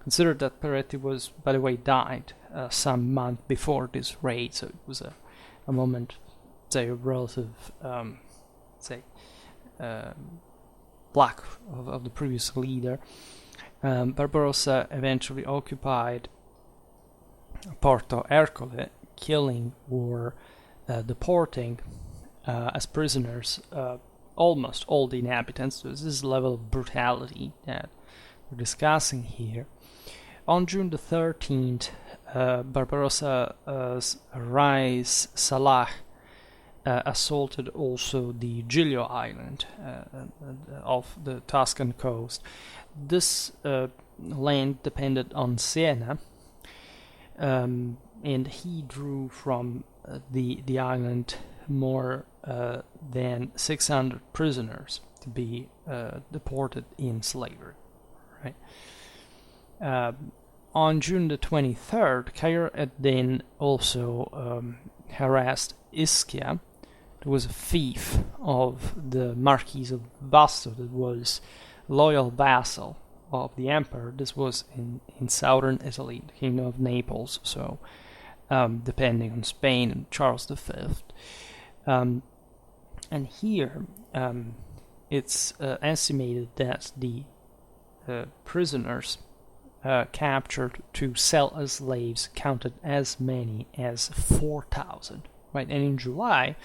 Consider that Peretti was, by the way, died some month before this raid, so it was a moment, of relative, lack of the previous leader. Barbarossa eventually occupied Porto Ercole, killing or deporting as prisoners almost all the inhabitants. So this is the level of brutality that we're discussing here. On June the 13th, Barbarossa's Rais Salah assaulted also the Giglio Island off the Tuscan coast. This land depended on Siena, and he drew from the island more than 600 prisoners to be deported in slavery. Right. On June the 23rd, Khayr ad-Din also harassed Ischia. There was a fief of the Marquis of Vasto that was loyal vassal of the emperor. This was in southern Italy, the Kingdom of Naples, so depending on Spain and Charles V. And here it's estimated that the prisoners captured to sell as slaves counted as many as 4,000. Right, and in July,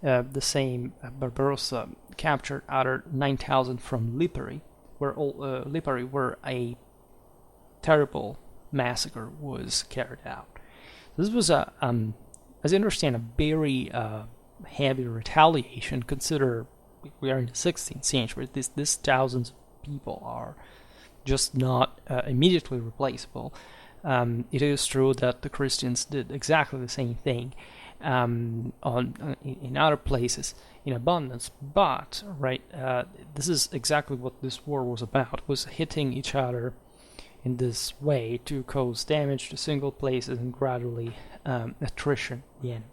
the same Barbarossa captured other 9,000 from Lipari, where a terrible massacre was carried out. This was as I understand, a very heavy retaliation. Consider we are in the 16th century. These thousands of people are just not immediately replaceable. It is true that the Christians did exactly the same thing in other places in abundance, but this is exactly what this war was about. It was hitting each other in this way to cause damage to single places and gradually attrition the enemy.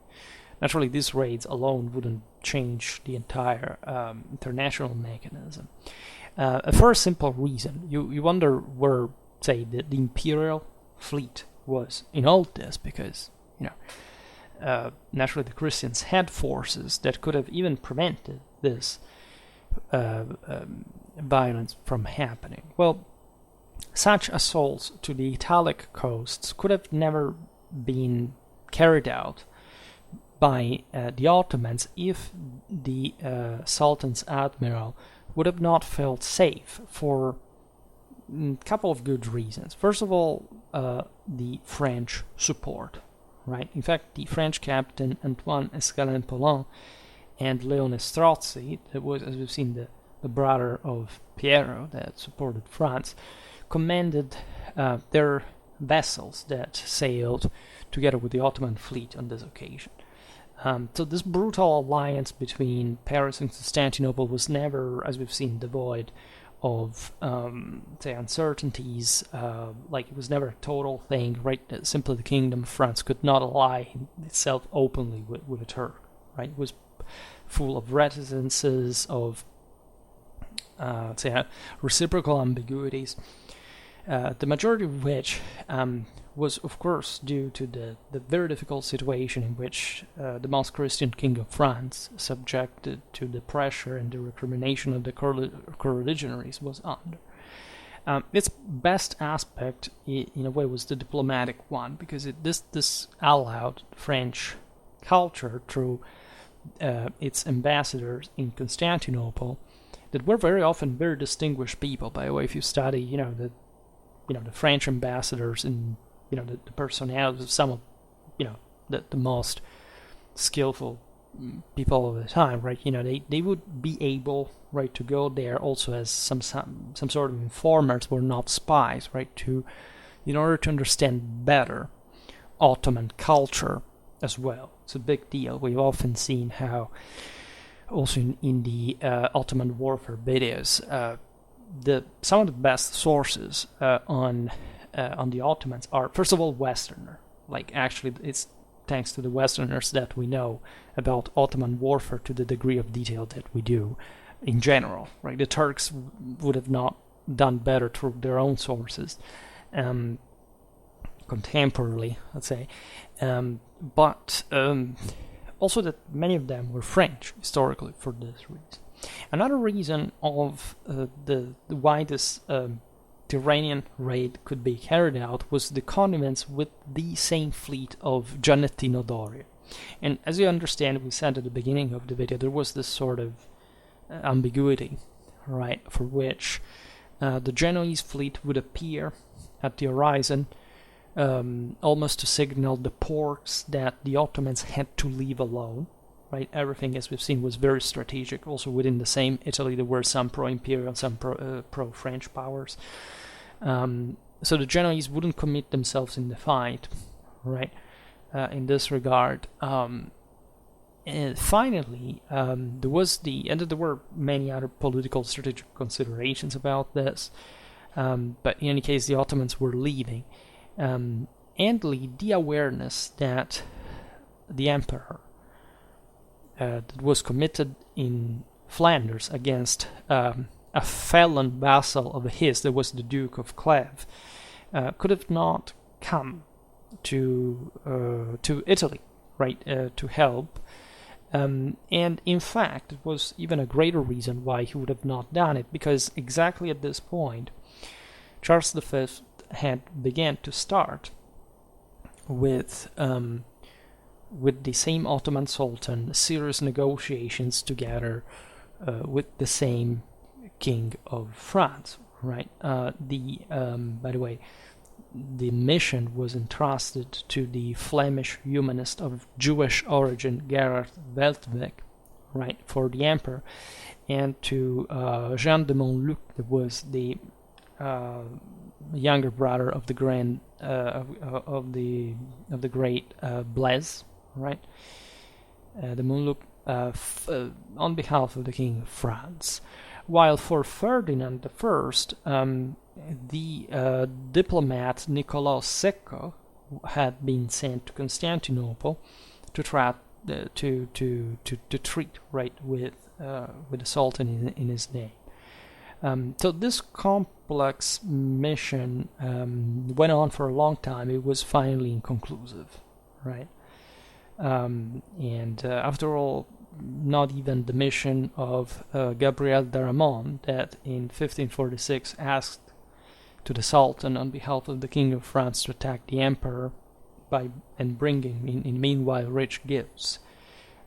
Naturally, these raids alone wouldn't change the entire international mechanism. For a simple reason, you wonder where, say, the imperial fleet was in all this, because naturally the Christians had forces that could have even prevented this violence from happening. Well, such assaults to the Italic coasts could have never been carried out by the Ottomans if the Sultan's admiral would have not felt safe for a couple of good reasons. First of all, the French support. Right. In fact, the French captain Antoine Escalin-Paulin and Leone Strozzi, that was, as we've seen, the brother of Piero that supported France, commanded their vessels that sailed together with the Ottoman fleet on this occasion. So this brutal alliance between Paris and Constantinople was never, as we've seen, devoid of uncertainties. It was never a total thing, right? Simply the Kingdom of France could not ally itself openly with a Turk, right? It was full of reticences, of reciprocal ambiguities, the majority of which was, of course, due to the very difficult situation in which the most Christian king of France, subjected to the pressure and the recrimination of the co-religionaries, was under. Its best aspect, in a way, was the diplomatic one, because this allowed French culture through its ambassadors in Constantinople, that were very often very distinguished people. By the way, if you study, the French ambassadors and the personalities of some of the most skillful people of the time, right? They would be able, right, to go there also as some sort of informers, were not spies, right? In order to understand better Ottoman culture as well. It's a big deal. We've often seen how, also in the Ottoman warfare videos, some of the best sources on the Ottomans are, first of all, Westerner. Like, actually, it's thanks to the Westerners that we know about Ottoman warfare to the degree of detail that we do in general, right? The Turks would have not done better through their own sources, contemporarily, let's say, but also that many of them were French historically for this reason. Another reason of why this Tyrrhenian raid could be carried out was the connivance with the same fleet of Giannettino Doria. And as you understand, we said at the beginning of the video, there was this sort of ambiguity, right, for which the Genoese fleet would appear at the horizon, almost to signal the ports that the Ottomans had to leave alone. Right, everything, as we've seen, was very strategic. Also within the same Italy, there were some pro-imperial, some pro-French powers. So the Genoese wouldn't commit themselves in the fight, right? In this regard, and finally, there were many other political strategic considerations about this. But in any case, the Ottomans were leaving, and the awareness that the emperor that was committed in Flanders against a felon vassal of his, that was the Duke of Clèves, could have not come to Italy, right, to help. And in fact, it was even a greater reason why he would have not done it, because exactly at this point, Charles V had began to start with the same Ottoman Sultan serious negotiations together with the same King of France, right? By the way, the mission was entrusted to the Flemish humanist of Jewish origin, Gerard Weltweg, right, for the emperor, and to Jean de Montluc, that was the younger brother of the great Blaise, right? The Montluc on behalf of the King of France. While for Ferdinand I, the diplomat Niccolò Secco had been sent to Constantinople to try to treat, right, with the Sultan in his name. So this complex mission went on for a long time. It was finally inconclusive, right? And after all, not even the mission of Gabriel d'Aramon, that in 1546 asked to the Sultan on behalf of the King of France to attack the Emperor and bringing in meanwhile rich gifts,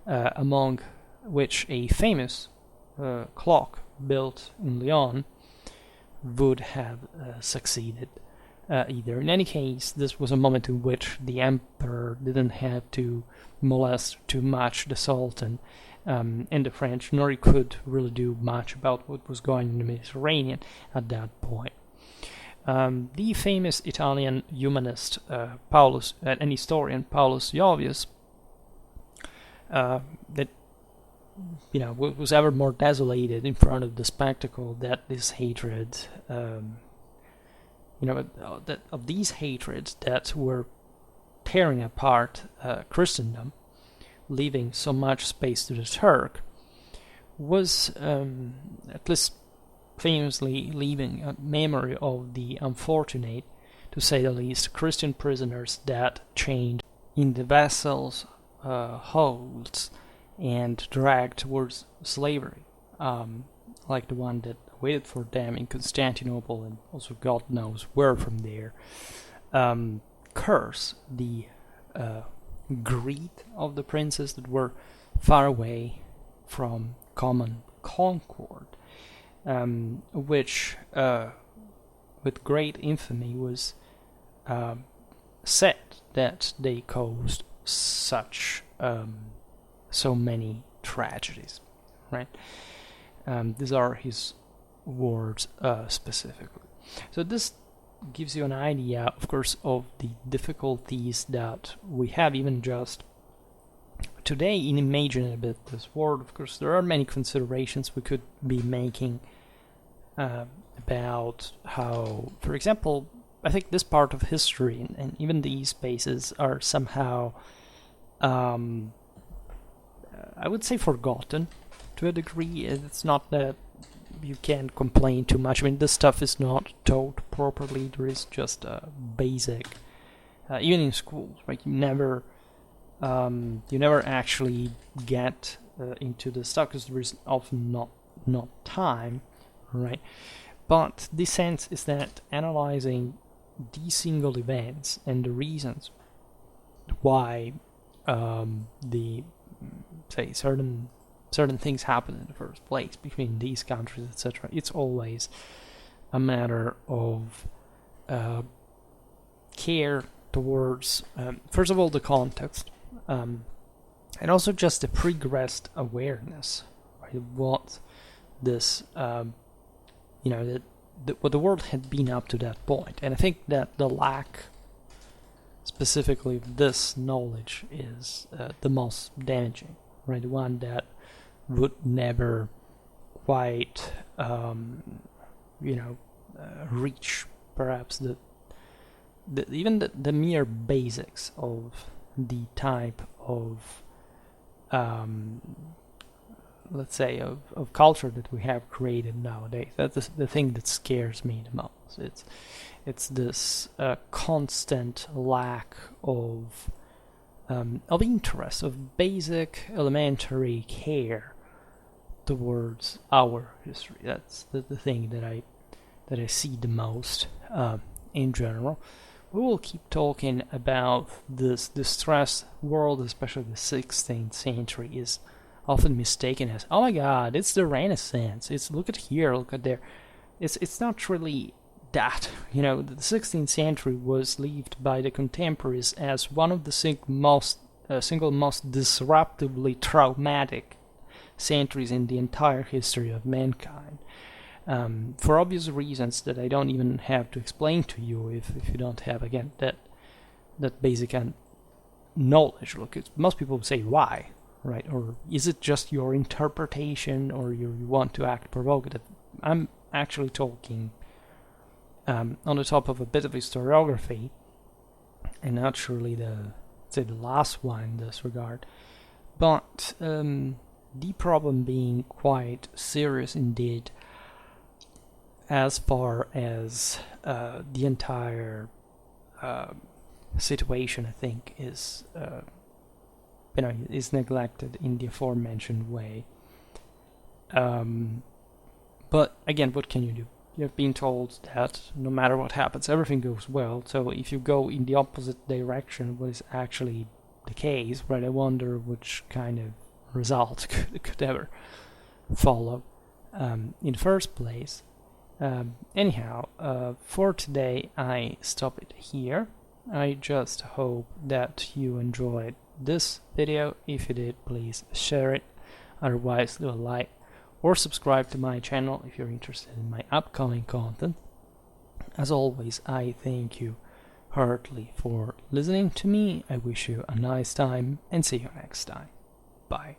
among which a famous clock built in Lyon would have succeeded either. In any case, this was a moment in which the Emperor didn't have to molest too much the Sultan and the French, nor he could really do much about what was going on in the Mediterranean at that point. The famous Italian humanist and historian Paulus Jovius, that was ever more desolated in front of the spectacle that this hatred, of these hatreds that were tearing apart Christendom, leaving so much space to the Turk, was at least famously leaving a memory of the unfortunate, to say the least, Christian prisoners that chained in the vessels' holds and dragged towards slavery, like the one that waited for them in Constantinople and also God knows where from there. Curse the greed of the princes that were far away from common concord, which with great infamy was said that they caused such so many tragedies, right? These are his words specifically. So this gives you an idea, of course, of the difficulties that we have even just today in imagining a bit this world. Of course, there are many considerations we could be making about how, for example, I think this part of history and even these spaces are somehow, I would say, forgotten to a degree. It's not that you can complain too much. I mean, this stuff is not taught properly. There is just a basic, even in schools, right? You never actually get into the stuff because there is often not time, right? But the sense is that analyzing these single events and the reasons why the say certain things happen in the first place between these countries, etc. It's always a matter of care towards, first of all, the context, and also just the progressed awareness, right, of what this, what the world had been up to that point. And I think that the lack, specifically of this knowledge, is the most damaging, right? The one that would never quite, reach perhaps even the mere basics of the type of, let's say, of culture that we have created nowadays. That's the thing that scares me the most. It's this constant lack of interest, of basic elementary care towards our history. That's the thing that I see the most in general. We will keep talking about this distressed world, especially the 16th century is often mistaken as, oh my god, it's the Renaissance. It's look at here, look at there. It's not really that. The 16th century was lived by the contemporaries as one of the single most disruptively traumatic centuries in the entire history of mankind. For obvious reasons that I don't even have to explain to you if you don't have, again, that basic knowledge. Look, most people say why, right? Or is it just your interpretation, or you want to act provocative? I'm actually talking on the top of a bit of historiography, and not surely the last one in this regard, but the problem being quite serious indeed, as far as the entire situation, I think, is neglected in the aforementioned way. But again, what can you do? You have been told that no matter what happens, everything goes well. So if you go in the opposite direction, what is actually the case, right? I wonder which kind of result could ever follow in the first place. Anyhow, for today, I stop it here. I just hope that you enjoyed this video. If you did, please share it. Otherwise, leave a like or subscribe to my channel if you're interested in my upcoming content. As always, I thank you heartily for listening to me. I wish you a nice time and see you next time. Bye.